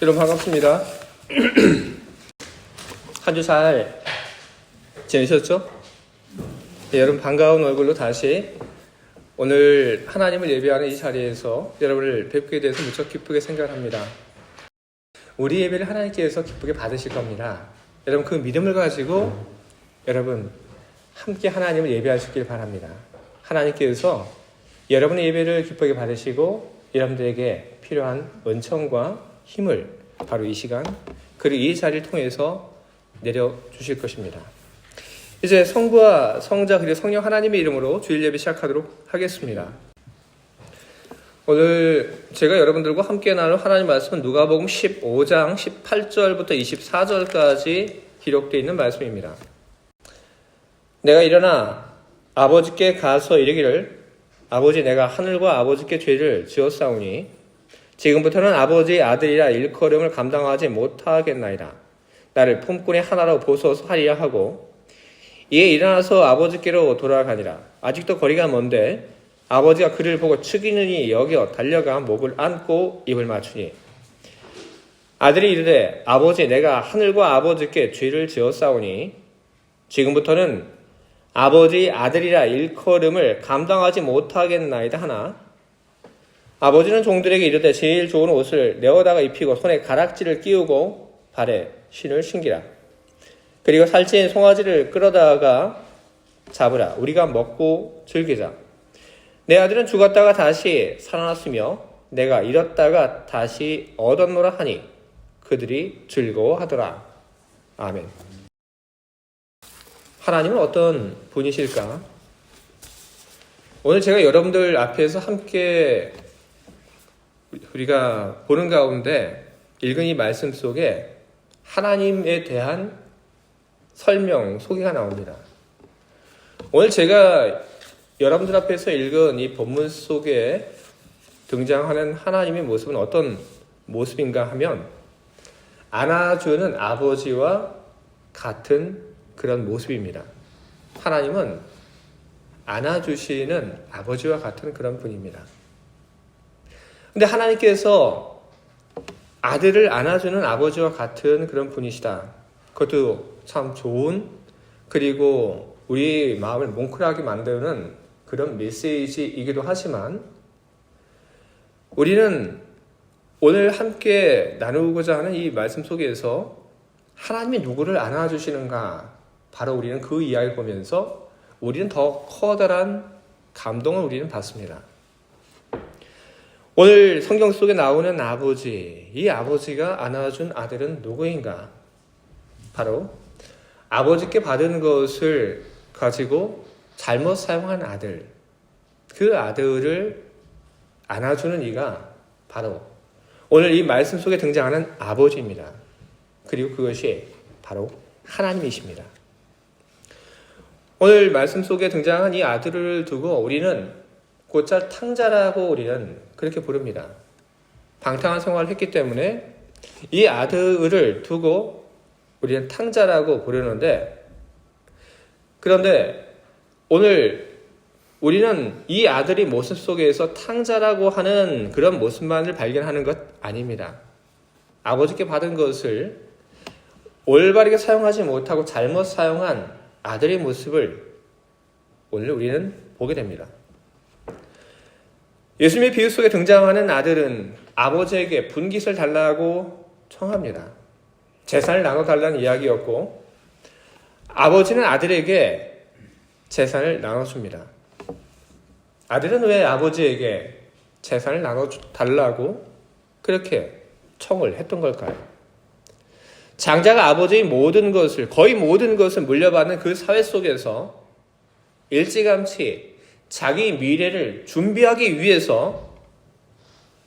여러분 반갑습니다. 한 주 잘 지내셨죠? 네, 여러분 반가운 얼굴로 다시 오늘 하나님을 예배하는 이 자리에서 여러분을 뵙게 돼서 무척 기쁘게 생각합니다. 우리 예배를 하나님께서 기쁘게 받으실 겁니다. 여러분 그 믿음을 가지고 여러분 함께 하나님을 예배하시길 바랍니다. 하나님께서 여러분의 예배를 기쁘게 받으시고 여러분들에게 필요한 은총과 힘을 바로 이 시간 그리고 이 자리를 통해서 내려주실 것입니다. 이제 성부와 성자 그리고 성령 하나님의 이름으로 주일 예배 시작하도록 하겠습니다. 오늘 제가 여러분들과 함께 나눌 하나님 말씀은 누가복음 15장 18절부터 24절까지 기록되어 있는 말씀입니다. 내가 일어나 아버지께 가서 이르기를 아버지 내가 하늘과 아버지께 죄를 지었사오니 지금부터는 아버지의 아들이라 일컬음을 감당하지 못하겠나이다. 나를 품꾼의 하나로 보소서 하리라 하고 이에 일어나서 아버지께로 돌아가니라. 아직도 거리가 먼데 아버지가 그를 보고 측이느니 여겨 달려가 목을 안고 입을 맞추니 아들이 이르되 아버지 내가 하늘과 아버지께 죄를 지었사오니 지금부터는 아버지 아들이라 일컬음을 감당하지 못하겠나이다 하나 아버지는 종들에게 이르되 제일 좋은 옷을 내어다가 입히고 손에 가락지를 끼우고 발에 신을 신기라. 그리고 살찐 송아지를 끌어다가 잡으라. 우리가 먹고 즐기자. 내 아들은 죽었다가 다시 살아났으며 내가 잃었다가 다시 얻었노라 하니 그들이 즐거워하더라. 아멘. 하나님은 어떤 분이실까? 오늘 제가 여러분들 앞에서 함께 우리가 보는 가운데 읽은 이 말씀 속에 하나님에 대한 설명, 소개가 나옵니다. 오늘 제가 여러분들 앞에서 읽은 이 본문 속에 등장하는 하나님의 모습은 어떤 모습인가 하면 안아주는 아버지와 같은 그런 모습입니다. 하나님은 안아주시는 아버지와 같은 그런 분입니다. 근데 하나님께서 아들을 안아주는 아버지와 같은 그런 분이시다. 그것도 참 좋은 그리고 우리 마음을 뭉클하게 만드는 그런 메시지이기도 하지만 우리는 오늘 함께 나누고자 하는 이 말씀 속에서 하나님이 누구를 안아주시는가 바로 우리는 그 이야기를 보면서 우리는 더 커다란 감동을 우리는 받습니다. 오늘 성경 속에 나오는 아버지, 이 아버지가 안아준 아들은 누구인가? 바로 아버지께 받은 것을 가지고 잘못 사용한 아들, 그 아들을 안아주는 이가 바로 오늘 이 말씀 속에 등장하는 아버지입니다. 그리고 그것이 바로 하나님이십니다. 오늘 말씀 속에 등장한 이 아들을 두고 우리는 곧잘 탕자라고 우리는 그렇게 부릅니다. 방탕한 생활을 했기 때문에 이 아들을 두고 우리는 탕자라고 부르는데 그런데 오늘 우리는 이 아들의 모습 속에서 탕자라고 하는 그런 모습만을 발견하는 것 아닙니다. 아버지께 받은 것을 올바르게 사용하지 못하고 잘못 사용한 아들의 모습을 오늘 우리는 보게 됩니다. 예수님의 비유 속에 등장하는 아들은 아버지에게 분깃을 달라고 청합니다. 재산을 나눠달라는 이야기였고 아버지는 아들에게 재산을 나눠줍니다. 아들은 왜 아버지에게 재산을 나눠달라고 그렇게 청을 했던 걸까요? 장자가 아버지의 모든 것을 거의 모든 것을 물려받는 그 사회 속에서 일찌감치 자기 미래를 준비하기 위해서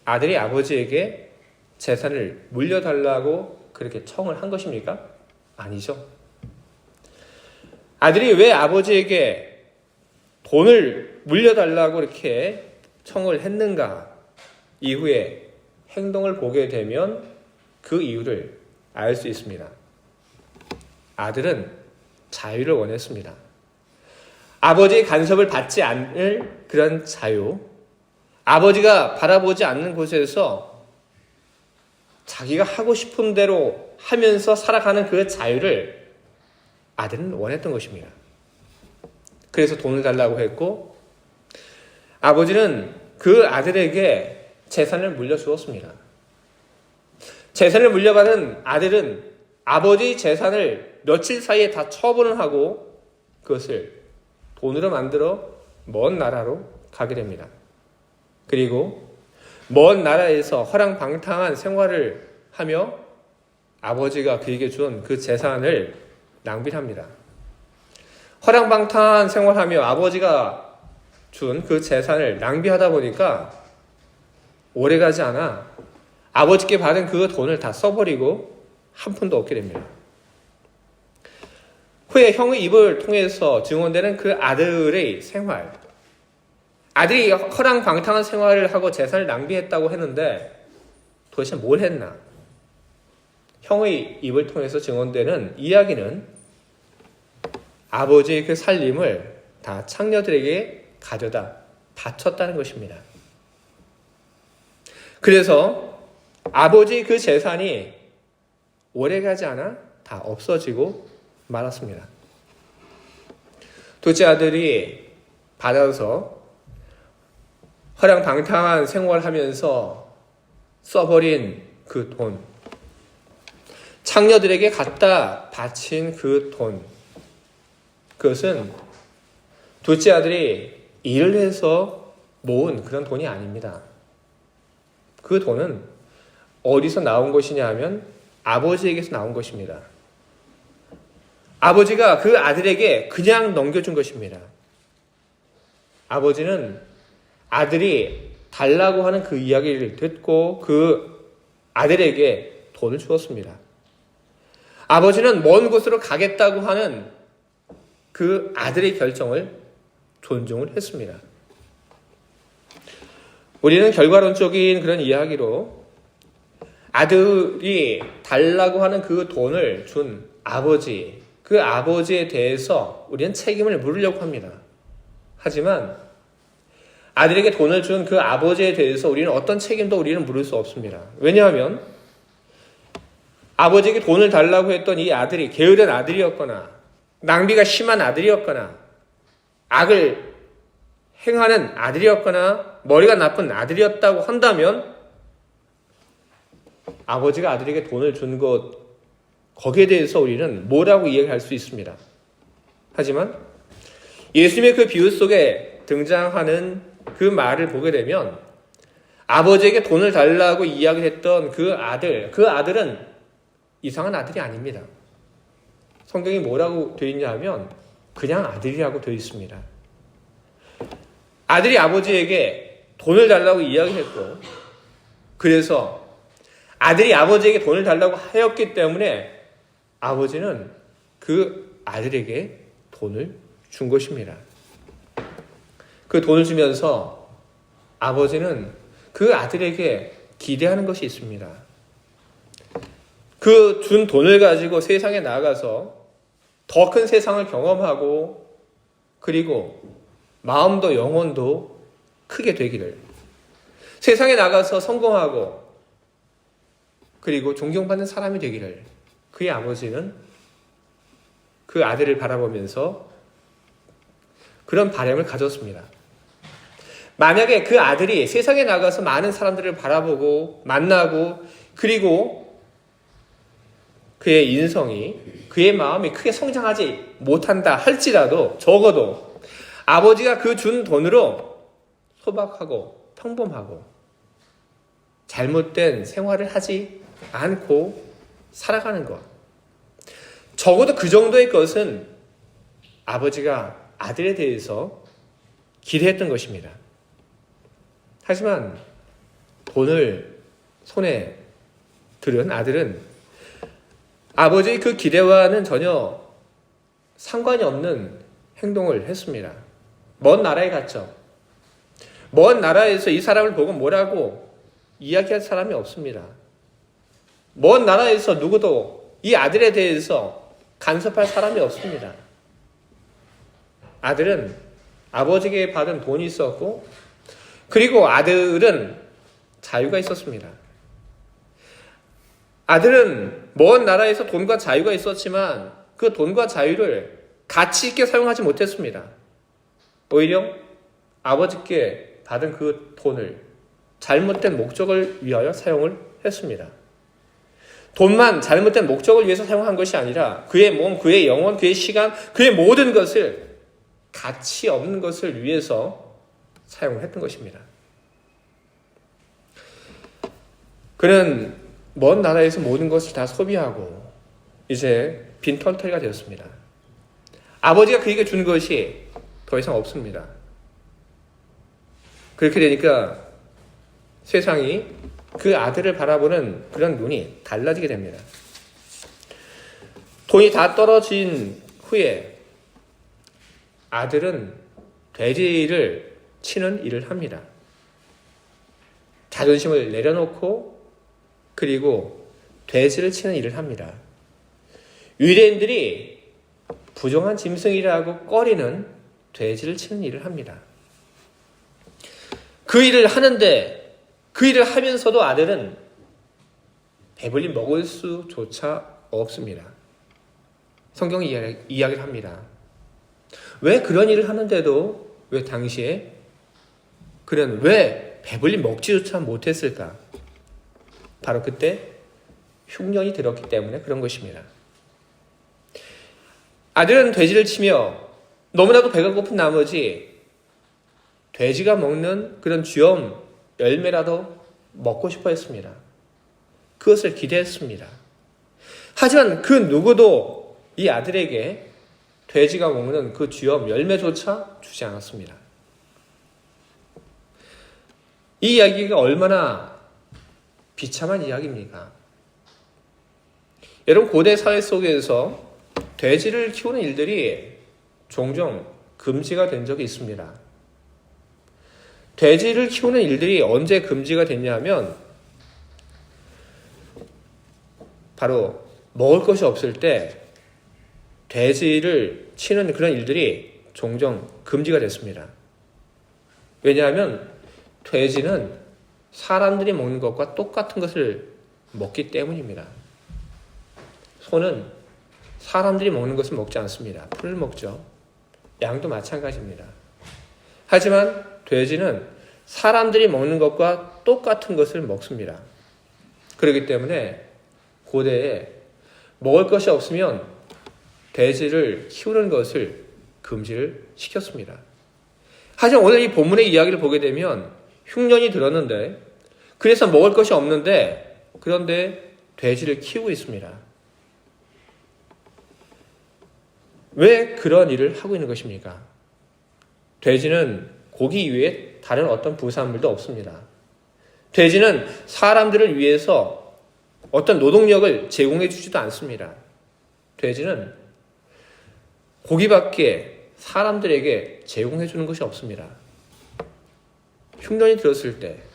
아들이 아버지에게 재산을 물려달라고 그렇게 청을 한 것입니까? 아니죠. 아들이 왜 아버지에게 돈을 물려달라고 이렇게 청을 했는가? 이후에 행동을 보게 되면 그 이유를 알 수 있습니다. 아들은 자유를 원했습니다. 아버지의 간섭을 받지 않을 그런 자유, 아버지가 바라보지 않는 곳에서 자기가 하고 싶은 대로 하면서 살아가는 그 자유를 아들은 원했던 것입니다. 그래서 돈을 달라고 했고 아버지는 그 아들에게 재산을 물려주었습니다. 재산을 물려받은 아들은 아버지 재산을 며칠 사이에 다 처분을 하고 그것을 돈으로 만들어 먼 나라로 가게 됩니다. 그리고 먼 나라에서 허랑방탕한 생활을 하며 아버지가 그에게 준 그 재산을 낭비합니다. 허랑방탕한 생활하며 아버지가 준 그 재산을 낭비하다 보니까 오래가지 않아 아버지께 받은 그 돈을 다 써버리고 한 푼도 없게 됩니다. 후에 형의 입을 통해서 증언되는 그 아들의 생활, 아들이 허랑방탕한 생활을 하고 재산을 낭비했다고 했는데 도대체 뭘 했나? 형의 입을 통해서 증언되는 이야기는 아버지의 그 살림을 다 창녀들에게 가져다 바쳤다는 것입니다. 그래서 아버지의 그 재산이 오래가지 않아 다 없어지고 말았습니다. 둘째 아들이 받아서 허랑방탕한 생활하면서 써버린 그 돈, 창녀들에게 갖다 바친 그 돈, 그것은 둘째 아들이 일을 해서 모은 그런 돈이 아닙니다. 그 돈은 어디서 나온 것이냐 하면 아버지에게서 나온 것입니다. 아버지가 그 아들에게 그냥 넘겨준 것입니다. 아버지는 아들이 달라고 하는 그 이야기를 듣고 그 아들에게 돈을 주었습니다. 아버지는 먼 곳으로 가겠다고 하는 그 아들의 결정을 존중을 했습니다. 우리는 결과론적인 그런 이야기로 아들이 달라고 하는 그 돈을 준 아버지, 그 아버지에 대해서 우리는 책임을 물으려고 합니다. 하지만 아들에게 돈을 준 그 아버지에 대해서 우리는 어떤 책임도 우리는 물을 수 없습니다. 왜냐하면 아버지에게 돈을 달라고 했던 이 아들이 게으른 아들이었거나 낭비가 심한 아들이었거나 악을 행하는 아들이었거나 머리가 나쁜 아들이었다고 한다면 아버지가 아들에게 돈을 준 것, 거기에 대해서 우리는 뭐라고 이야기할 수 있습니다. 하지만 예수님의 그 비유 속에 등장하는 그 말을 보게 되면 아버지에게 돈을 달라고 이야기했던 그 아들은 이상한 아들이 아닙니다. 성경이 뭐라고 되어 있냐 하면 그냥 아들이라고 되어 있습니다. 아들이 아버지에게 돈을 달라고 이야기했고 그래서 아들이 아버지에게 돈을 달라고 하였기 때문에 아버지는 그 아들에게 돈을 준 것입니다. 그 돈을 주면서 아버지는 그 아들에게 기대하는 것이 있습니다. 그 준 돈을 가지고 세상에 나가서 더 큰 세상을 경험하고 그리고 마음도 영혼도 크게 되기를, 세상에 나가서 성공하고 그리고 존경받는 사람이 되기를 그의 아버지는 그 아들을 바라보면서 그런 바람을 가졌습니다. 만약에 그 아들이 세상에 나가서 많은 사람들을 바라보고 만나고 그리고 그의 인성이, 그의 마음이 크게 성장하지 못한다 할지라도 적어도 아버지가 그 준 돈으로 소박하고 평범하고 잘못된 생활을 하지 않고 살아가는 것, 적어도 그 정도의 것은 아버지가 아들에 대해서 기대했던 것입니다. 하지만 돈을 손에 들은 아들은 아버지의 그 기대와는 전혀 상관이 없는 행동을 했습니다. 먼 나라에 갔죠. 먼 나라에서 이 사람을 보고 뭐라고 이야기할 사람이 없습니다. 먼 나라에서 누구도 이 아들에 대해서 간섭할 사람이 없습니다. 아들은 아버지에게 받은 돈이 있었고 그리고 아들은 자유가 있었습니다. 아들은 먼 나라에서 돈과 자유가 있었지만 그 돈과 자유를 가치 있게 사용하지 못했습니다. 오히려 아버지께 받은 그 돈을 잘못된 목적을 위하여 사용을 했습니다. 돈만 잘못된 목적을 위해서 사용한 것이 아니라 그의 몸, 그의 영혼, 그의 시간, 그의 모든 것을 가치 없는 것을 위해서 사용을 했던 것입니다. 그는 먼 나라에서 모든 것을 다 소비하고 이제 빈털터리가 되었습니다. 아버지가 그에게 준 것이 더 이상 없습니다. 그렇게 되니까 세상이 그 아들을 바라보는 그런 눈이 달라지게 됩니다. 돈이 다 떨어진 후에 아들은 돼지를 치는 일을 합니다. 자존심을 내려놓고 그리고 돼지를 치는 일을 합니다. 유대인들이 부정한 짐승이라고 꺼리는 돼지를 치는 일을 합니다. 그 일을 하는데 그 일을 하면서도 아들은 배불리 먹을 수조차 없습니다. 성경이 이야기를 합니다. 왜 그런 일을 하는데도 왜 당시에 그는 왜 배불리 먹지조차 못했을까? 바로 그때 흉년이 들었기 때문에 그런 것입니다. 아들은 돼지를 치며 너무나도 배가 고픈 나머지 돼지가 먹는 그런 쥐엄 열매라도 먹고 싶어 했습니다. 그것을 기대했습니다. 하지만 그 누구도 이 아들에게 돼지가 먹는 그 쥐엄 열매조차 주지 않았습니다. 이 이야기가 얼마나 비참한 이야기입니까? 여러분, 고대 사회 속에서 돼지를 키우는 일들이 종종 금지가 된 적이 있습니다. 돼지를 키우는 일들이 언제 금지가 됐냐면 바로 먹을 것이 없을 때 돼지를 치는 그런 일들이 종종 금지가 됐습니다. 왜냐하면 돼지는 사람들이 먹는 것과 똑같은 것을 먹기 때문입니다. 소는 사람들이 먹는 것을 먹지 않습니다. 풀을 먹죠. 양도 마찬가지입니다. 하지만 돼지는 사람들이 먹는 것과 똑같은 것을 먹습니다. 그렇기 때문에 고대에 먹을 것이 없으면 돼지를 키우는 것을 금지를 시켰습니다. 하지만 오늘 이 본문의 이야기를 보게 되면 흉년이 들었는데 그래서 먹을 것이 없는데 그런데 돼지를 키우고 있습니다. 왜 그런 일을 하고 있는 것입니까? 돼지는 고기 이외에 다른 어떤 부산물도 없습니다. 돼지는 사람들을 위해서 어떤 노동력을 제공해 주지도 않습니다. 돼지는 고기밖에 사람들에게 제공해 주는 것이 없습니다. 흉년이 들었을 때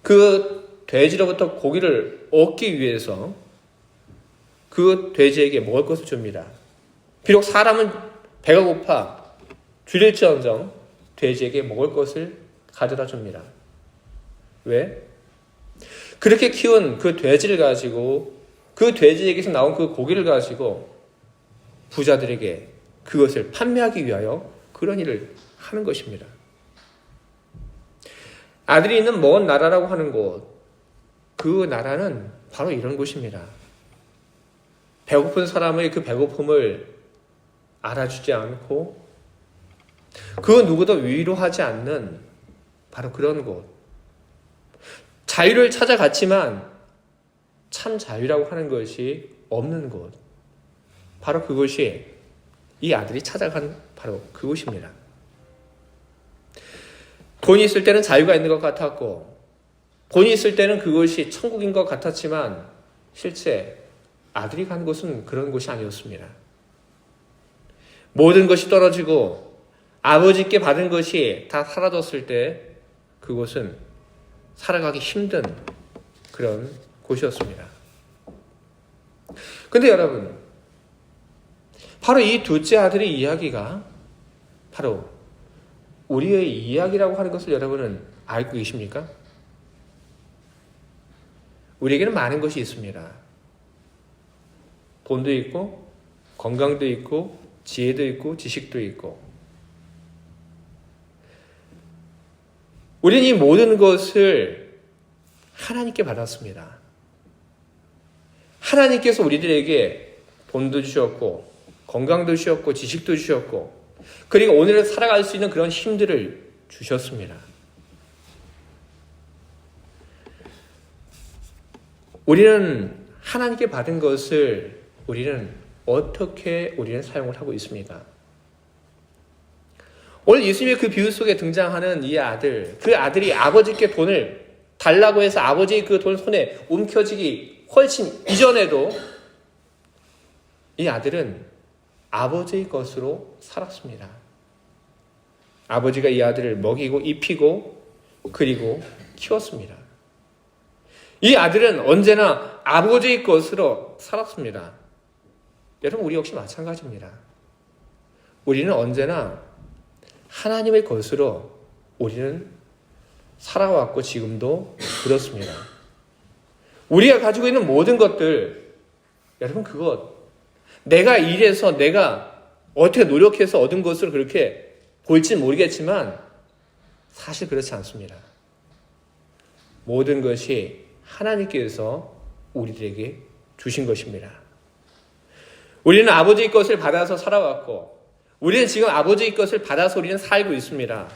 그 돼지로부터 고기를 얻기 위해서 그 돼지에게 먹을 것을 줍니다. 비록 사람은 배가 고파 줄일지언정 돼지에게 먹을 것을 가져다 줍니다. 왜? 그렇게 키운 그 돼지를 가지고 그 돼지에게서 나온 그 고기를 가지고 부자들에게 그것을 판매하기 위하여 그런 일을 하는 것입니다. 아들이 있는 먼 나라라고 하는 곳, 그 나라는 바로 이런 곳입니다. 배고픈 사람의 그 배고픔을 알아주지 않고 그 누구도 위로하지 않는 바로 그런 곳. 자유를 찾아갔지만 참 자유라고 하는 것이 없는 곳. 바로 그것이 이 아들이 찾아간 바로 그곳입니다. 돈이 있을 때는 자유가 있는 것 같았고 돈이 있을 때는 그것이 천국인 것 같았지만 실제 아들이 간 곳은 그런 곳이 아니었습니다. 모든 것이 떨어지고 아버지께 받은 것이 다 사라졌을 때 그곳은 살아가기 힘든 그런 곳이었습니다. 근데 여러분, 바로 이 둘째 아들의 이야기가 바로 우리의 이야기라고 하는 것을 여러분은 알고 계십니까? 우리에게는 많은 것이 있습니다. 돈도 있고 건강도 있고 지혜도 있고 지식도 있고 우리는 이 모든 것을 하나님께 받았습니다. 하나님께서 우리들에게 돈도 주셨고 건강도 주셨고 지식도 주셨고 그리고 오늘을 살아갈 수 있는 그런 힘들을 주셨습니다. 우리는 하나님께 받은 것을 우리는 어떻게 사용을 하고 있습니까? 오늘 예수님의 그 비유 속에 등장하는 이 아들, 그 아들이 아버지께 돈을 달라고 해서 아버지의 그 돈을 손에 움켜쥐기 훨씬 이전에도 이 아들은 아버지의 것으로 살았습니다. 아버지가 이 아들을 먹이고 입히고 그리고 키웠습니다. 이 아들은 언제나 아버지의 것으로 살았습니다. 여러분 우리 역시 마찬가지입니다. 우리는 언제나 하나님의 것으로 우리는 살아왔고 지금도 그렇습니다. 우리가 가지고 있는 모든 것들 여러분 그것 내가 일해서 내가 어떻게 노력해서 얻은 것을 그렇게 볼진 모르겠지만 사실 그렇지 않습니다. 모든 것이 하나님께서 우리들에게 주신 것입니다. 우리는 아버지의 것을 받아서 살아왔고 우리는 지금 아버지의 것을 받아서 우리는 살고 있습니다.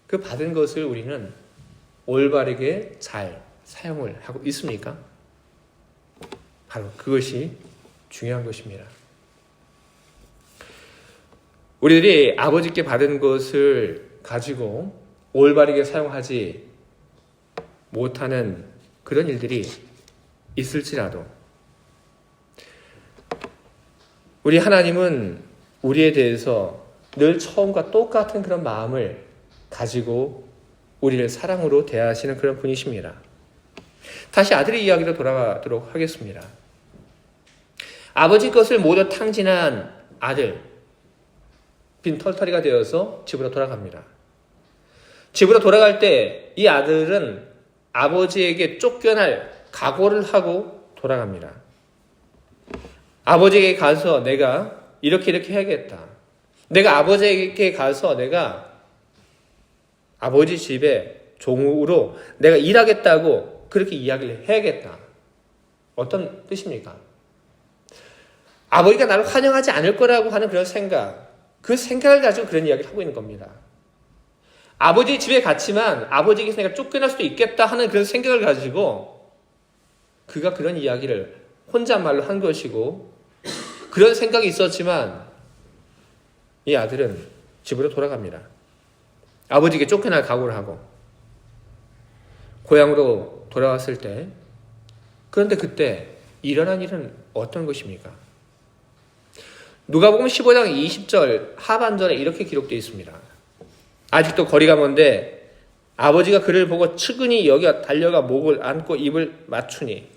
그 받은 것을 우리는 올바르게 잘 사용을 하고 있습니까? 바로 그것이 중요한 것입니다. 우리들이 아버지께 받은 것을 가지고 올바르게 사용하지 못하는 그런 일들이 있을지라도 우리 하나님은 우리에 대해서 늘 처음과 똑같은 그런 마음을 가지고 우리를 사랑으로 대하시는 그런 분이십니다. 다시 아들의 이야기로 돌아가도록 하겠습니다. 아버지 것을 모두 탕진한 아들, 빈털터리가 되어서 집으로 돌아갑니다. 집으로 돌아갈 때 이 아들은 아버지에게 쫓겨날 각오를 하고 돌아갑니다. 아버지에게 가서 내가 이렇게 해야겠다. 내가 아버지에게 가서 내가 아버지 집에 종으로 내가 일하겠다고 그렇게 이야기를 해야겠다. 어떤 뜻입니까? 아버지가 나를 환영하지 않을 거라고 하는 그런 생각, 그 생각을 가지고 그런 이야기를 하고 있는 겁니다. 아버지 집에 갔지만 아버지에게서 내가 쫓겨날 수도 있겠다 하는 그런 생각을 가지고 그가 그런 이야기를 혼잣말로 한 것이고 그런 생각이 있었지만 이 아들은 집으로 돌아갑니다. 아버지에게 쫓겨날 각오를 하고 고향으로 돌아왔을 때 그런데 그때 일어난 일은 어떤 것입니까? 누가복음 15장 20절 하반절에 이렇게 기록되어 있습니다. 아직도 거리가 먼데 아버지가 그를 보고 측은히 여겨 달려가 목을 안고 입을 맞추니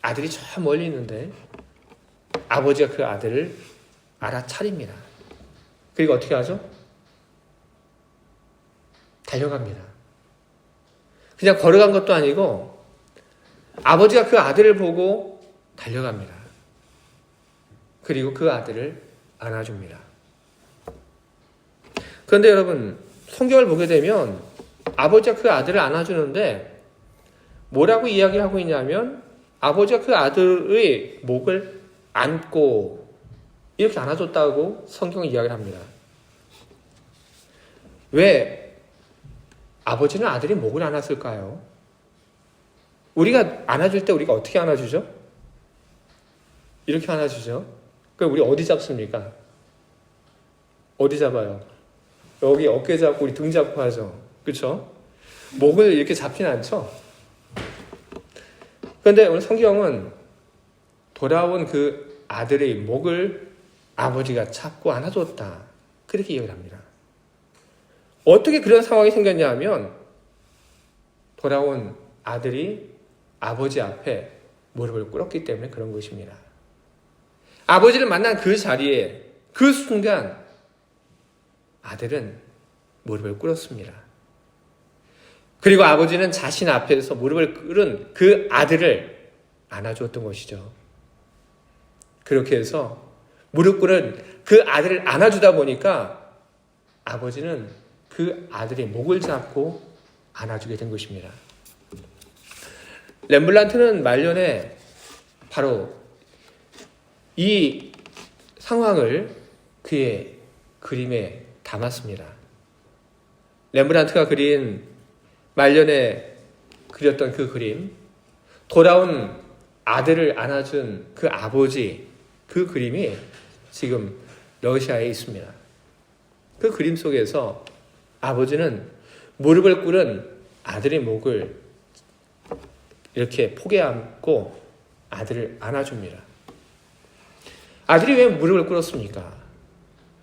아들이 저 멀리 있는데 아버지가 그 아들을 알아차립니다. 그리고 어떻게 하죠? 달려갑니다. 그냥 걸어간 것도 아니고 아버지가 그 아들을 보고 달려갑니다. 그리고 그 아들을 안아줍니다. 그런데 여러분 성경을 보게 되면 아버지가 그 아들을 안아주는데 뭐라고 이야기를 하고 있냐면 아버지가 그 아들의 목을 안고 이렇게 안아줬다고 성경은 이야기를 합니다. 왜 아버지는 아들이 목을 안았을까요? 우리가 안아줄 때 우리가 어떻게 안아주죠? 이렇게 안아주죠. 그럼 우리 어디 잡습니까? 어디 잡아요? 여기 어깨 잡고 우리 등 잡고 하죠. 그렇죠? 목을 이렇게 잡지는 않죠? 그런데 오늘 성경은 돌아온 그 아들의 목을 아버지가 잡고 안아줬다. 그렇게 이야기를 합니다. 어떻게 그런 상황이 생겼냐 하면 돌아온 아들이 아버지 앞에 무릎을 꿇었기 때문에 그런 것입니다. 아버지를 만난 그 자리에 그 순간 아들은 무릎을 꿇었습니다. 그리고 아버지는 자신 앞에서 무릎을 꿇은 그 아들을 안아주었던 것이죠. 그렇게 해서 무릎 꿇은 그 아들을 안아주다 보니까 아버지는 그 아들의 목을 잡고 안아주게 된 것입니다. 렘블란트는 말년에 바로 이 상황을 그의 그림에 담았습니다. 렘브란트가 그린 말년에 그렸던 그 그림, 돌아온 아들을 안아준 그 아버지, 그 그림이 지금 러시아에 있습니다. 그 그림 속에서 아버지는 무릎을 꿇은 아들의 목을 이렇게 포개 안고 아들을 안아줍니다. 아들이 왜 무릎을 꿇었습니까?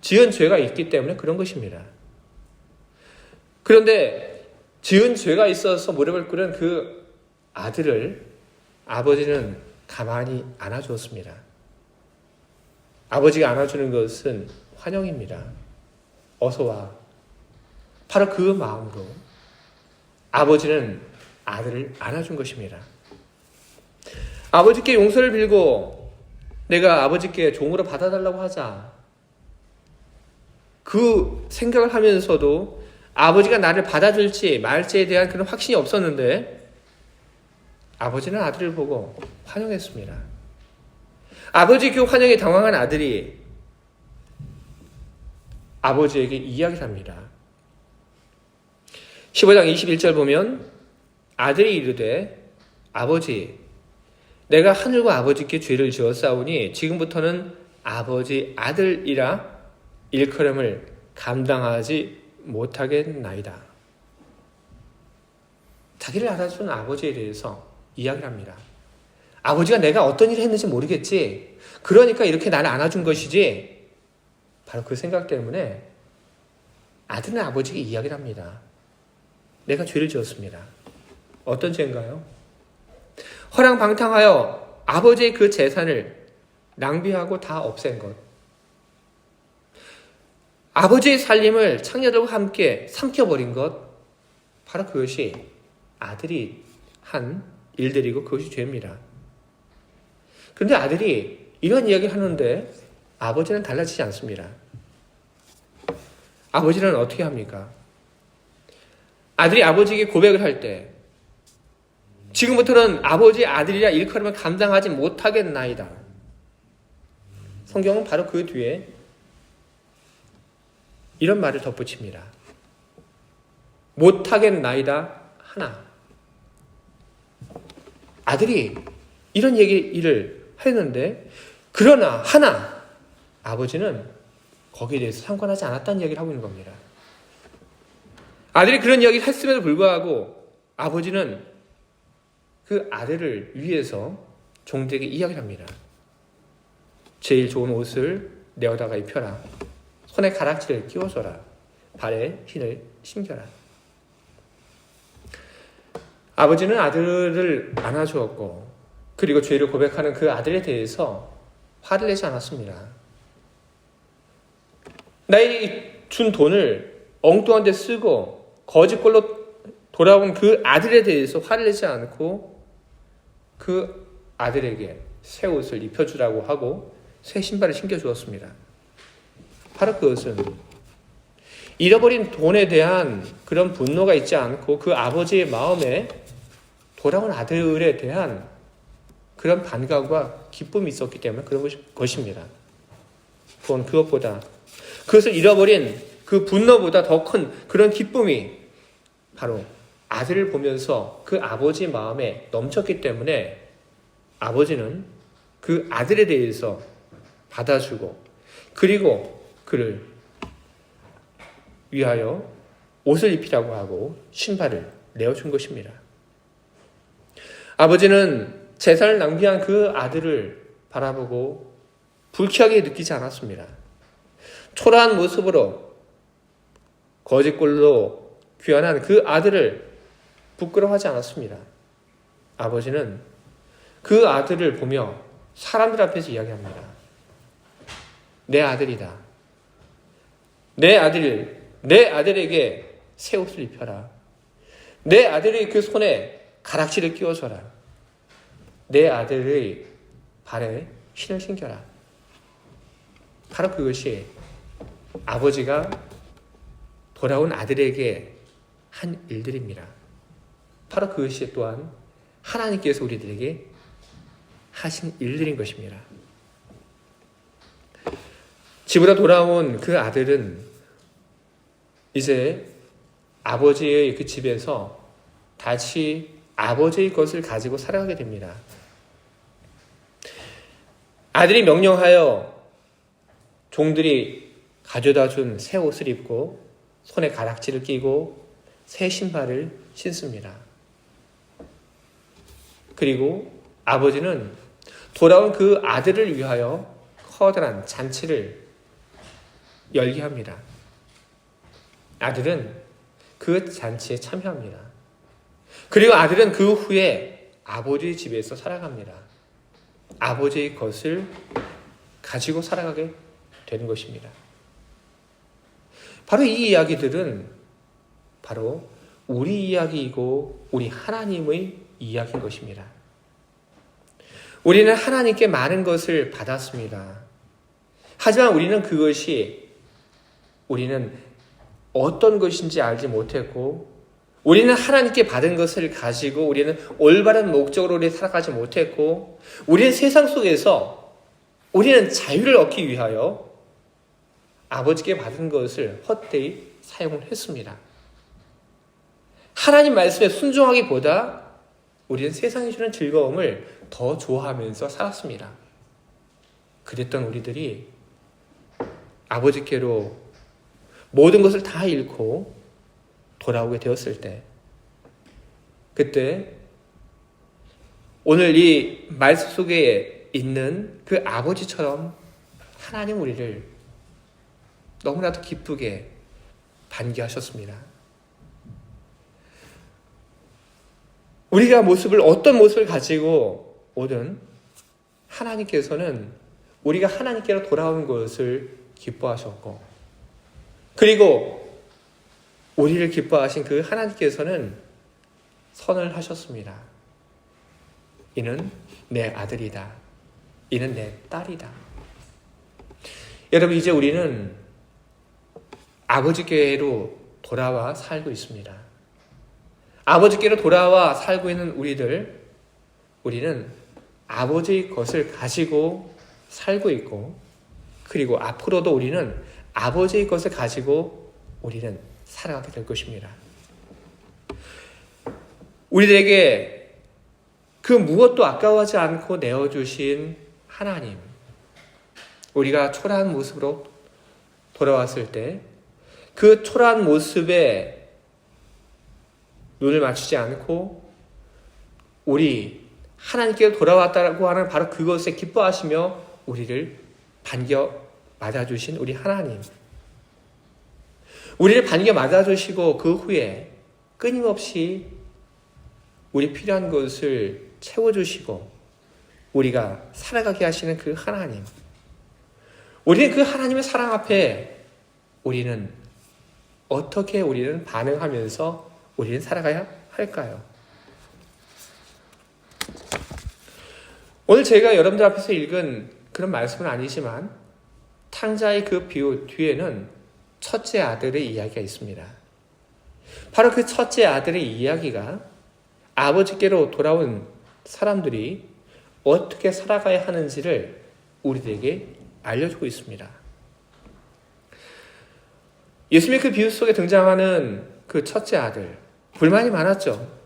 지은 죄가 있기 때문에 그런 것입니다. 그런데 지은 죄가 있어서 무릎을 꿇은 그 아들을 아버지는 가만히 안아주었습니다. 아버지가 안아주는 것은 환영입니다. 어서 와. 바로 그 마음으로 아버지는 아들을 안아준 것입니다. 아버지께 용서를 빌고 내가 아버지께 종으로 받아달라고 하자. 그 생각을 하면서도 아버지가 나를 받아줄지 말지에 대한 그런 확신이 없었는데 아버지는 아들을 보고 환영했습니다. 아버지 그 환영에 당황한 아들이 아버지에게 이야기를 합니다. 15장 21절 보면 아들이 이르되 아버지 내가 하늘과 아버지께 죄를 지었사오니 지금부터는 아버지 아들이라 일컬음을 감당하지 못하겠나이다. 자기를 알아준 아버지에 대해서 이야기를 합니다. 아버지가 내가 어떤 일을 했는지 모르겠지. 그러니까 이렇게 나를 안아준 것이지. 바로 그 생각 때문에 아들은 아버지에게 이야기를 합니다. 내가 죄를 지었습니다. 어떤 죄인가요? 허랑방탕하여 아버지의 그 재산을 낭비하고 다 없앤 것. 아버지의 살림을 창녀들과 함께 삼켜버린 것. 바로 그것이 아들이 한 일들이고 그것이 죄입니다. 그런데 아들이 이런 이야기를 하는데 아버지는 달라지지 않습니다. 아버지는 어떻게 합니까? 아들이 아버지에게 고백을 할 때 지금부터는 아버지의 아들이라 일컬음을 감당하지 못하겠나이다. 성경은 바로 그 뒤에 이런 말을 덧붙입니다. 못하겠나이다 하나. 아들이 이런 얘기를 했는데 그러나 하나 아버지는 거기에 대해서 상관하지 않았다는 이야기를 하고 있는 겁니다. 아들이 그런 이야기를 했음에도 불구하고 아버지는 그 아들을 위해서 종들에게 이야기를 합니다. 제일 좋은 옷을 내어다가 입혀라. 손에 가락지를 끼워줘라. 발에 흰을 신겨라. 아버지는 아들을 안아주었고 그리고 죄를 고백하는 그 아들에 대해서 화를 내지 않았습니다. 나에게 준 돈을 엉뚱한 데 쓰고 거짓골로 돌아온 그 아들에 대해서 화를 내지 않고 그 아들에게 새 옷을 입혀주라고 하고 새 신발을 신겨주었습니다. 바로 그것은 잃어버린 돈에 대한 그런 분노가 있지 않고 그 아버지의 마음에 돌아온 아들에 대한 그런 반갑과 기쁨이 있었기 때문에 그런 것입니다. 그건 그것보다 그것을 잃어버린 그 분노보다 더 큰 그런 기쁨이 바로 아들을 보면서 그 아버지 마음에 넘쳤기 때문에 아버지는 그 아들에 대해서 받아주고 그리고 그를 위하여 옷을 입히라고 하고 신발을 내어준 것입니다. 아버지는 재산을 낭비한 그 아들을 바라보고 불쾌하게 느끼지 않았습니다. 초라한 모습으로 거짓골로 귀환한 그 아들을 부끄러워하지 않았습니다. 아버지는 그 아들을 보며 사람들 앞에서 이야기합니다. 내 아들이다. 내 아들에게 새 옷을 입혀라. 내 아들의 그 손에 가락지를 끼워줘라. 내 아들의 발에 신을 신겨라. 바로 그것이 아버지가 돌아온 아들에게 한 일들입니다. 바로 그것이 또한 하나님께서 우리들에게 하신 일들인 것입니다. 집으로 돌아온 그 아들은 이제 아버지의 그 집에서 다시 아버지의 것을 가지고 살아가게 됩니다. 아들이 명령하여 종들이 가져다 준 새 옷을 입고 손에 가락지를 끼고 새 신발을 신습니다. 그리고 아버지는 돌아온 그 아들을 위하여 커다란 잔치를 열게 합니다. 아들은 그 잔치에 참여합니다. 그리고 아들은 그 후에 아버지의 집에서 살아갑니다. 아버지의 것을 가지고 살아가게 되는 것입니다. 바로 이 이야기들은 바로 우리 이야기이고 우리 하나님의 이야기인 것입니다. 우리는 하나님께 많은 것을 받았습니다. 하지만 우리는 어떤 것인지 알지 못했고, 우리는 하나님께 받은 것을 가지고 우리는 올바른 목적으로 살아가지 못했고, 우리는 세상 속에서 우리는 자유를 얻기 위하여 아버지께 받은 것을 헛되이 사용을 했습니다. 하나님 말씀에 순종하기보다 우리는 세상이 주는 즐거움을 더 좋아하면서 살았습니다. 그랬던 우리들이 아버지께로 모든 것을 다 잃고 돌아오게 되었을 때, 그때 오늘 이 말씀 속에 있는 그 아버지처럼 하나님 우리를 너무나도 기쁘게 반겨하셨습니다. 우리가 어떤 모습을 가지고 오든 하나님께서는 우리가 하나님께로 돌아온 것을 기뻐하셨고, 그리고 우리를 기뻐하신 그 하나님께서는 선을 하셨습니다. 이는 내 아들이다. 이는 내 딸이다. 여러분, 이제 우리는 아버지께로 돌아와 살고 있습니다. 아버지께로 돌아와 살고 있는 우리는 아버지의 것을 가지고 살고 있고, 그리고 앞으로도 우리는 아버지의 것을 가지고 우리는 살아가게 될 것입니다. 우리들에게 그 무엇도 아까워하지 않고 내어주신 하나님, 우리가 초라한 모습으로 돌아왔을 때 그 초라한 모습에 눈을 맞추지 않고 우리 하나님께 돌아왔다고 하는 바로 그것에 기뻐하시며 우리를 반겨 맞아주신 우리 하나님, 우리를 반겨 맞아주시고 그 후에 끊임없이 우리 필요한 것을 채워주시고 우리가 살아가게 하시는 그 하나님, 우리는 그 하나님의 사랑 앞에 어떻게 우리는 반응하면서 우리는 살아가야 할까요? 오늘 제가 여러분들 앞에서 읽은 그런 말씀은 아니지만 탕자의 그 비유 뒤에는 첫째 아들의 이야기가 있습니다. 바로 그 첫째 아들의 이야기가 아버지께로 돌아온 사람들이 어떻게 살아가야 하는지를 우리들에게 알려주고 있습니다. 예수님의 그 비유 속에 등장하는 그 첫째 아들, 불만이 많았죠.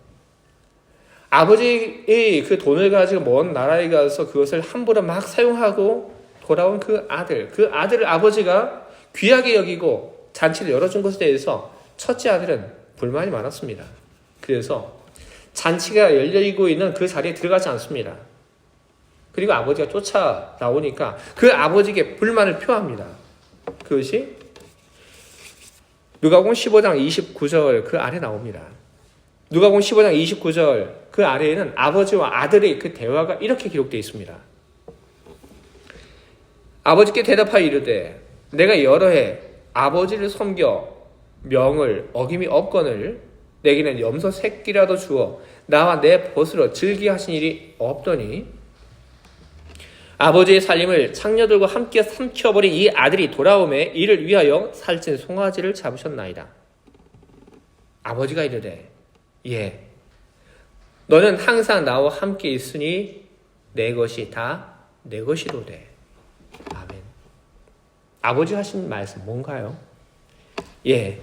아버지의 그 돈을 가지고 먼 나라에 가서 그것을 함부로 막 사용하고 돌아온 그 아들을 아버지가 귀하게 여기고 잔치를 열어준 것에 대해서 첫째 아들은 불만이 많았습니다. 그래서 잔치가 열리고 있는 그 자리에 들어가지 않습니다. 그리고 아버지가 쫓아 나오니까 그 아버지에게 불만을 표합니다. 그것이 누가복음 15장 29절 그 아래 나옵니다. 누가복음 15장 29절 그 아래에는 아버지와 아들의 그 대화가 이렇게 기록되어 있습니다. 아버지께 대답하여 이르되 내가 여러 해 아버지를 섬겨 명을 어김이 없거늘 내게는 염소 새끼라도 주어 나와 내 벗으로 즐기게 하신 일이 없더니 아버지의 살림을 창녀들과 함께 삼켜버린 이 아들이 돌아오매 이를 위하여 살찐 송아지를 잡으셨나이다. 아버지가 이르되 예, 너는 항상 나와 함께 있으니 내 것이 다 내 것이로되. 아멘. 아버지 하신 말씀 뭔가요? 예,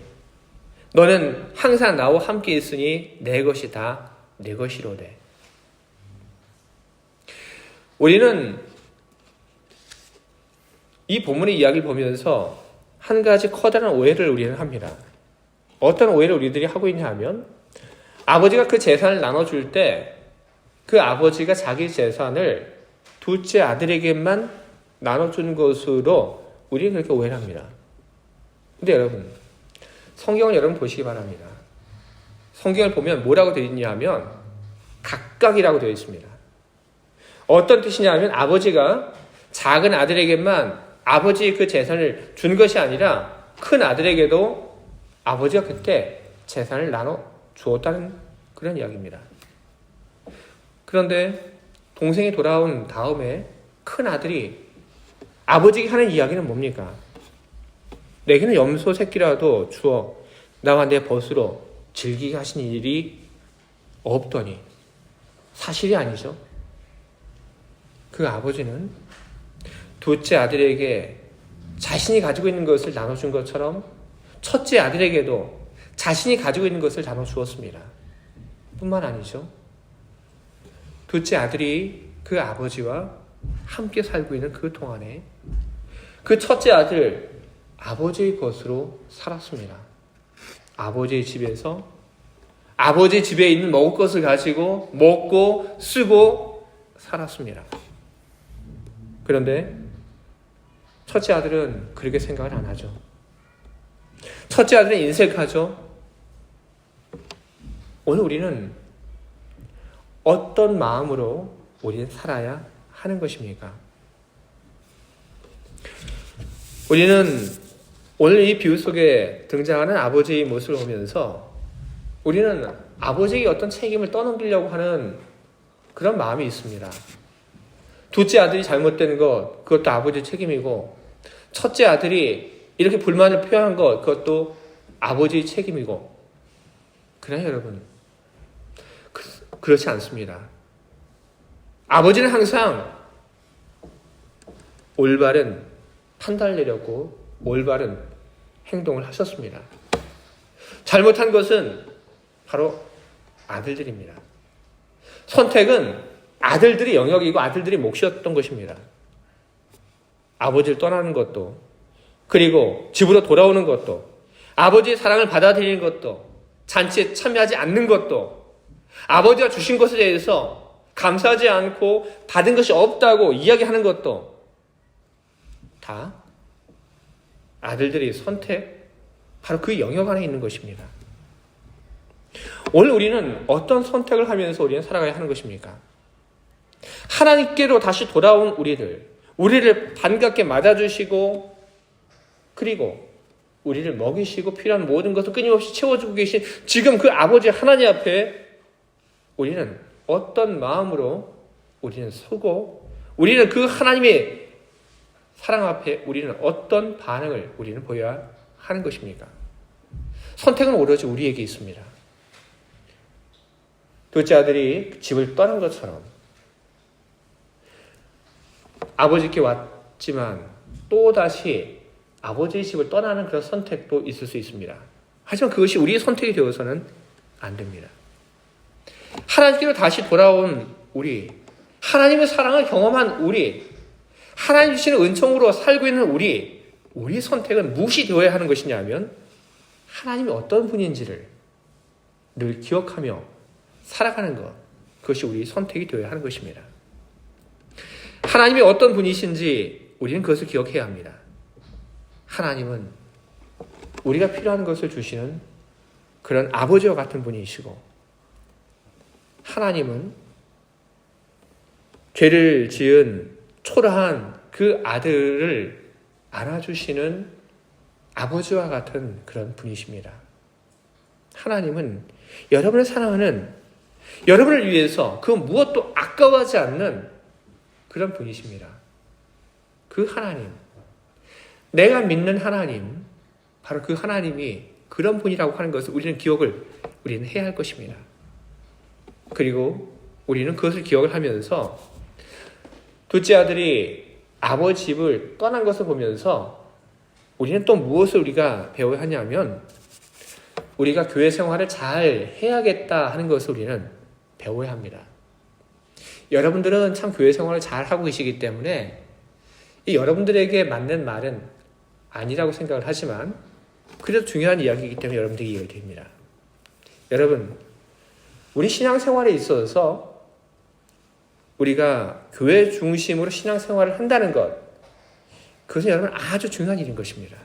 너는 항상 나와 함께 있으니 내 것이 다 내 것이로되. 우리는 이 본문의 이야기를 보면서 한 가지 커다란 오해를 우리는 합니다. 어떤 오해를 우리들이 하고 있냐 하면, 아버지가 그 재산을 나눠줄 때 그 아버지가 자기 재산을 둘째 아들에게만 나눠준 것으로 우리는 그렇게 오해를 합니다. 근데 여러분, 성경을 여러분 보시기 바랍니다. 성경을 보면 뭐라고 되어 있냐 하면 각각이라고 되어 있습니다. 어떤 뜻이냐 하면 아버지가 작은 아들에게만 아버지의 그 재산을 준 것이 아니라 큰 아들에게도 아버지가 그때 재산을 나눠 주었다는 그런 이야기입니다. 그런데 동생이 돌아온 다음에 큰 아들이 아버지에게 하는 이야기는 뭡니까? 내게는 염소 새끼라도 주어 나와 내 벗으로 즐기게 하신 일이 없더니. 사실이 아니죠. 그 아버지는 둘째 아들에게 자신이 가지고 있는 것을 나눠준 것처럼 첫째 아들에게도 자신이 가지고 있는 것을 나눠주었습니다. 뿐만 아니죠. 둘째 아들이 그 아버지와 함께 살고 있는 그 동안에 그 첫째 아들 아버지의 것으로 살았습니다. 아버지의 집에서 아버지 집에 있는 먹을 것을 가지고 먹고 쓰고 살았습니다. 그런데 첫째 아들은 그렇게 생각을 안 하죠. 첫째 아들은 인색하죠. 오늘 우리는 어떤 마음으로 우리는 살아야 하는 것입니까? 우리는 오늘 이 비유 속에 등장하는 아버지의 모습을 보면서 우리는 아버지에게 어떤 책임을 떠넘기려고 하는 그런 마음이 있습니다. 둘째 아들이 잘못된 것, 그것도 아버지의 책임이고, 첫째 아들이 이렇게 불만을 표현한 것, 그것도 아버지의 책임이고. 그러나 여러분, 그렇지 않습니다. 아버지는 항상 올바른 판단을 내렸고 올바른 행동을 하셨습니다. 잘못한 것은 바로 아들들입니다. 선택은 아들들의 영역이고 아들들의 몫이었던 것입니다. 아버지를 떠나는 것도, 그리고 집으로 돌아오는 것도, 아버지의 사랑을 받아들이는 것도, 잔치에 참여하지 않는 것도, 아버지가 주신 것에 대해서 감사하지 않고 받은 것이 없다고 이야기하는 것도 다 아들들의 선택, 바로 그 영역 안에 있는 것입니다. 오늘 우리는 어떤 선택을 하면서 우리는 살아가야 하는 것입니까? 하나님께로 다시 돌아온 우리를 반갑게 맞아주시고, 그리고 우리를 먹이시고 필요한 모든 것을 끊임없이 채워주고 계신 지금 그 아버지 하나님 앞에 우리는 어떤 마음으로 우리는 서고, 우리는 그 하나님의 사랑 앞에 우리는 어떤 반응을 우리는 보여야 하는 것입니까? 선택은 오로지 우리에게 있습니다. 둘째 아들이 집을 떠난 것처럼 아버지께 왔지만 또다시 아버지의 집을 떠나는 그런 선택도 있을 수 있습니다. 하지만 그것이 우리의 선택이 되어서는 안 됩니다. 하나님께로 다시 돌아온 우리, 하나님의 사랑을 경험한 우리, 하나님 주시는 은총으로 살고 있는 우리 선택은 무엇이 되어야 하는 것이냐 하면 하나님이 어떤 분인지를 늘 기억하며 살아가는 것, 그것이 우리 선택이 되어야 하는 것입니다. 하나님이 어떤 분이신지 우리는 그것을 기억해야 합니다. 하나님은 우리가 필요한 것을 주시는 그런 아버지와 같은 분이시고, 하나님은 죄를 지은 초라한 그 아들을 안아주시는 아버지와 같은 그런 분이십니다. 하나님은 여러분을 사랑하는 여러분을 위해서 그 무엇도 아까워하지 않는 그런 분이십니다. 그 하나님, 내가 믿는 하나님, 바로 그 하나님이 그런 분이라고 하는 것을 우리는 해야 할 것입니다. 그리고 우리는 그것을 기억을 하면서 둘째 아들이 아버지 집을 떠난 것을 보면서 우리는 또 무엇을 우리가 배워야 하냐면 우리가 교회 생활을 잘 해야겠다 하는 것을 우리는 배워야 합니다. 여러분들은 참 교회 생활을 잘 하고 계시기 때문에 이 여러분들에게 맞는 말은 아니라고 생각을 하지만 그래도 중요한 이야기이기 때문에 여러분들에게 이해가 됩니다. 여러분, 우리 신앙생활에 있어서 우리가 교회 중심으로 신앙생활을 한다는 것, 그것은 여러분 아주 중요한 일인 것입니다.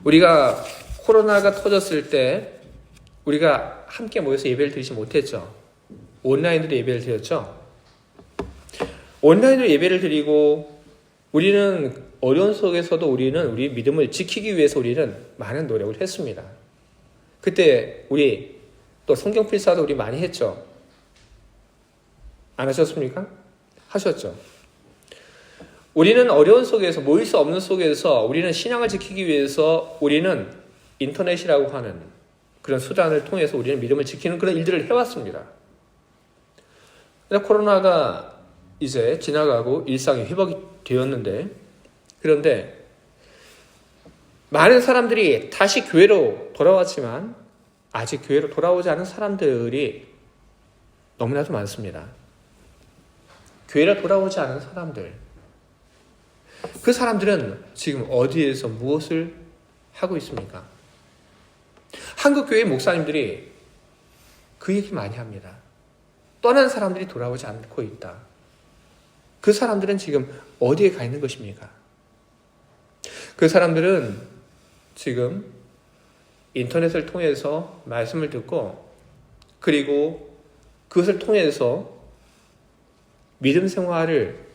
우리가 코로나가 터졌을 때 우리가 함께 모여서 예배를 드리지 못했죠. 온라인으로 예배를 드렸죠. 온라인으로 예배를 드리고 우리는 어려운 속에서도 우리는 우리 믿음을 지키기 위해서 우리는 많은 노력을 했습니다. 그때 우리 또 성경 필사도 우리 많이 했죠. 안 하셨습니까? 하셨죠. 우리는 어려운 속에서 모일 수 없는 속에서 우리는 신앙을 지키기 위해서 우리는 인터넷이라고 하는 그런 수단을 통해서 우리는 믿음을 지키는 그런 일들을 해왔습니다. 코로나가 이제 지나가고 일상이 회복이 되었는데 그런데 많은 사람들이 다시 교회로 돌아왔지만 아직 교회로 돌아오지 않은 사람들이 너무나도 많습니다. 교회로 돌아오지 않은 사람들, 그 사람들은 지금 어디에서 무엇을 하고 있습니까? 한국 교회 목사님들이 그 얘기 많이 합니다. 떠난 사람들이 돌아오지 않고 있다. 그 사람들은 지금 어디에 가 있는 것입니까? 그 사람들은 지금 인터넷을 통해서 말씀을 듣고 그리고 그것을 통해서 믿음 생활을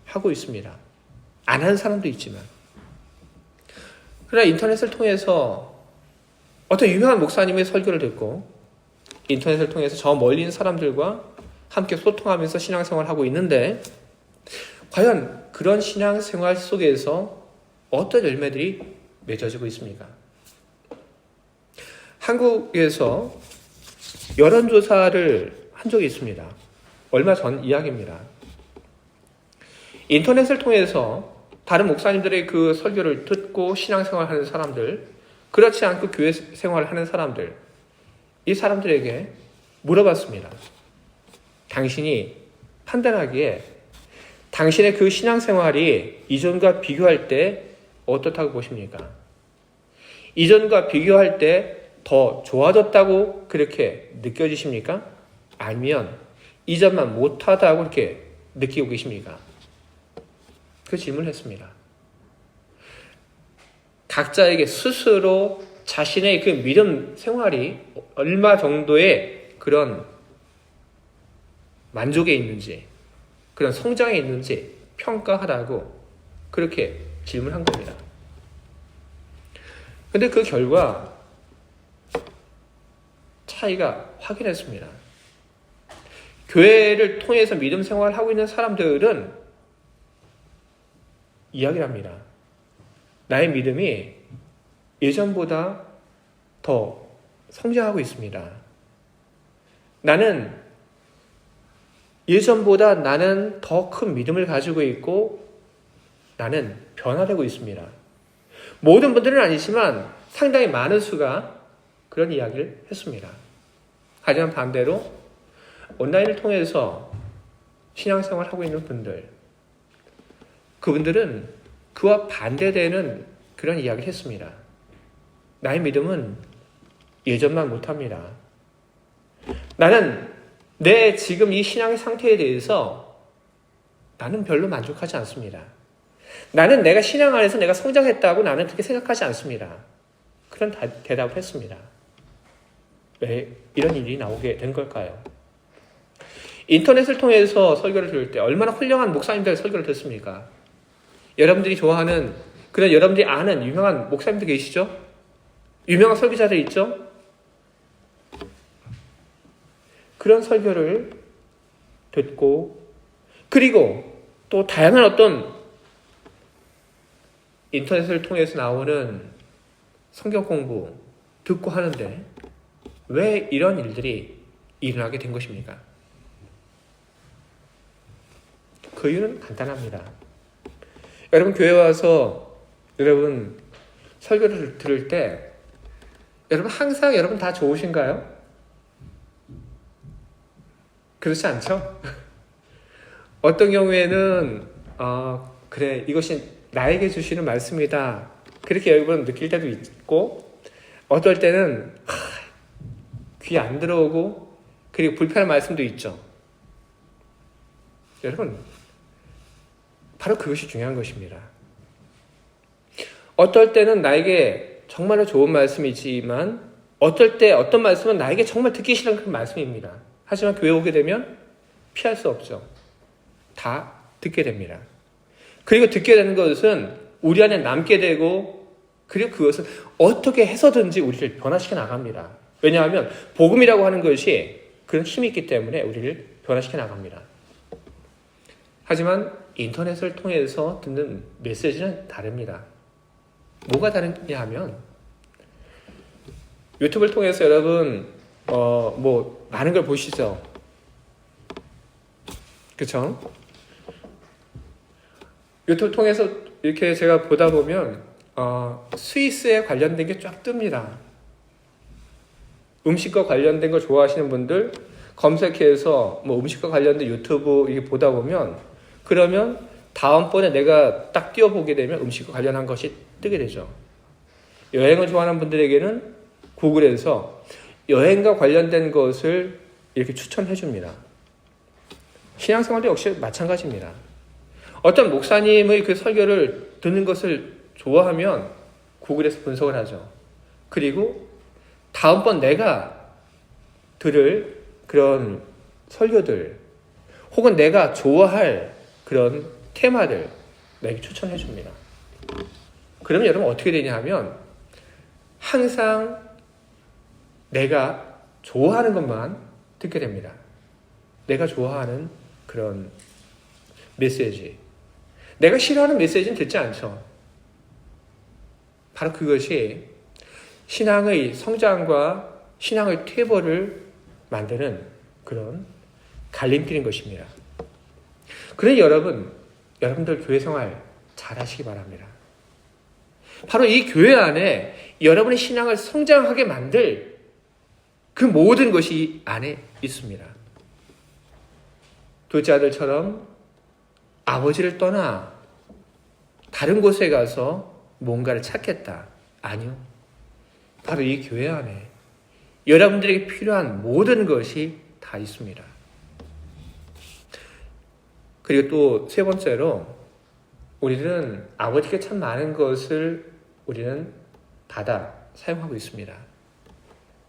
하고 있습니다. 안 하는 사람도 있지만. 그러나 인터넷을 통해서 어떤 유명한 목사님의 설교를 듣고 인터넷을 통해서 저 멀리 있는 사람들과 함께 소통하면서 신앙생활을 하고 있는데 과연 그런 신앙생활 속에서 어떤 열매들이 맺어지고 있습니까? 한국에서 여론조사를 한 적이 있습니다. 얼마 전 이야기입니다. 인터넷을 통해서 다른 목사님들의 그 설교를 듣고 신앙생활을 하는 사람들, 그렇지 않고 교회 생활을 하는 사람들, 이 사람들에게 물어봤습니다. 당신이 판단하기에 당신의 그 신앙생활이 이전과 비교할 때 어떻다고 보십니까? 이전과 비교할 때 더 좋아졌다고 그렇게 느껴지십니까? 아니면 이전만 못하다고 이렇게 느끼고 계십니까? 그 질문을 했습니다. 각자에게 스스로 자신의 그 믿음 생활이 얼마 정도의 그런 만족에 있는지, 그런 성장에 있는지 평가하라고 그렇게 질문한 겁니다. 근데 그 결과 차이가 확연했습니다. 교회를 통해서 믿음 생활을 하고 있는 사람들은 이야기를 합니다. 나의 믿음이 예전보다 더 성장하고 있습니다. 나는 예전보다 나는 더 큰 믿음을 가지고 있고 나는 변화되고 있습니다. 모든 분들은 아니지만 상당히 많은 수가 그런 이야기를 했습니다. 하지만 반대로 온라인을 통해서 신앙생활을 하고 있는 분들, 그분들은 그와 반대되는 그런 이야기를 했습니다. 나의 믿음은 예전만 못합니다. 나는 내 지금 이 신앙의 상태에 대해서 나는 별로 만족하지 않습니다. 나는 내가 신앙 안에서 내가 성장했다고 나는 그렇게 생각하지 않습니다. 그런 대답을 했습니다. 왜 이런 일이 나오게 된 걸까요? 인터넷을 통해서 설교를 들을 때 얼마나 훌륭한 목사님들 설교를 듣습니까? 여러분들이 좋아하는 그런 여러분들이 아는 유명한 목사님들 계시죠? 유명한 설교자들 있죠? 그런 설교를 듣고, 그리고 또 다양한 어떤 인터넷을 통해서 나오는 성경 공부 듣고 하는데 왜 이런 일들이 일어나게 된 것입니까? 그 이유는 간단합니다. 여러분 교회 와서 여러분 설교를 들을 때 여러분 항상 여러분 다 좋으신가요? 그렇지 않죠? 어떤 경우에는 그래 이것이 나에게 주시는 말씀이다 그렇게 여러분 느낄 때도 있고, 어떨 때는 귀 안 들어오고 그리고 불편한 말씀도 있죠. 여러분 바로 그것이 중요한 것입니다. 어떨 때는 나에게 정말로 좋은 말씀이지만 어떨 때 어떤 말씀은 나에게 정말 듣기 싫은 그런 말씀입니다. 하지만 교회 오게 되면 피할 수 없죠. 다 듣게 됩니다. 그리고 듣게 되는 것은 우리 안에 남게 되고, 그리고 그것은 어떻게 해서든지 우리를 변화시켜 나갑니다. 왜냐하면 복음이라고 하는 것이 그런 힘이 있기 때문에 우리를 변화시켜 나갑니다. 하지만 인터넷을 통해서 듣는 메시지는 다릅니다. 뭐가 다르냐 하면 유튜브를 통해서 여러분 많은 걸 보시죠. 그쵸? 유튜브 통해서 이렇게 제가 보다 보면 스위스에 관련된 게 쫙 뜹니다. 음식과 관련된 거 좋아하시는 분들 검색해서 음식과 관련된 유튜브 이렇게 보다 보면, 그러면 다음번에 내가 딱 띄워보게 되면 음식과 관련한 것이 뜨게 되죠. 여행을 좋아하는 분들에게는 구글에서 여행과 관련된 것을 이렇게 추천해 줍니다. 신앙생활도 역시 마찬가지입니다. 어떤 목사님의 그 설교를 듣는 것을 좋아하면 구글에서 분석을 하죠. 그리고 다음번 내가 들을 그런 설교들 혹은 내가 좋아할 그런 테마들 내게 추천해 줍니다. 그러면 여러분 어떻게 되냐 하면 항상 내가 좋아하는 것만 듣게 됩니다. 내가 좋아하는 그런 메시지, 내가 싫어하는 메시지는 듣지 않죠. 바로 그것이 신앙의 성장과 신앙의 퇴보를 만드는 그런 갈림길인 것입니다. 그러니 여러분들 교회 생활 잘 하시기 바랍니다. 바로 이 교회 안에 여러분의 신앙을 성장하게 만들 그 모든 것이 이 안에 있습니다. 둘째 아들처럼 아버지를 떠나 다른 곳에 가서 뭔가를 찾겠다. 아니요. 바로 이 교회 안에 여러분들에게 필요한 모든 것이 다 있습니다. 그리고 또 세 번째로 우리는 아버지께 참 많은 것을 우리는 받아 사용하고 있습니다.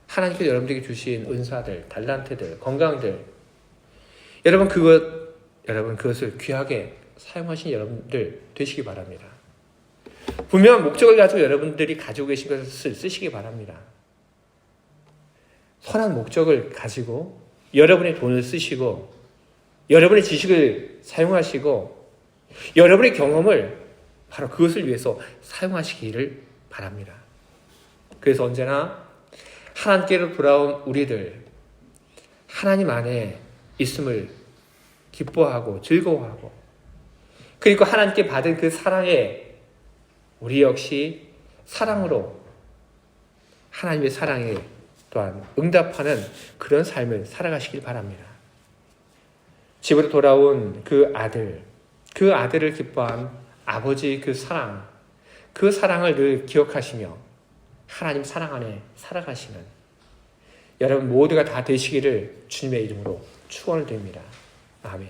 하나님께서 여러분들에게 주신 은사들, 달란트들, 건강들, 여러분 그것을 귀하게 사용하신 여러분들 되시기 바랍니다. 분명한 목적을 가지고 여러분들이 가지고 계신 것을 쓰시기 바랍니다. 선한 목적을 가지고 여러분의 돈을 쓰시고 여러분의 지식을 사용하시고 여러분의 경험을 바로 그것을 위해서 사용하시기를 바랍니다. 그래서 언제나 하나님께로 돌아온 우리들, 하나님 안에 있음을 기뻐하고 즐거워하고, 그리고 하나님께 받은 그 사랑에 우리 역시 사랑으로 하나님의 사랑에 또한 응답하는 그런 삶을 살아가시길 바랍니다. 집으로 돌아온 그 아들을 기뻐한 아버지의 그 사랑을 늘 기억하시며 하나님 사랑 안에 살아가시는 여러분 모두가 다 되시기를 주님의 이름으로 축원을 드립니다. 아멘.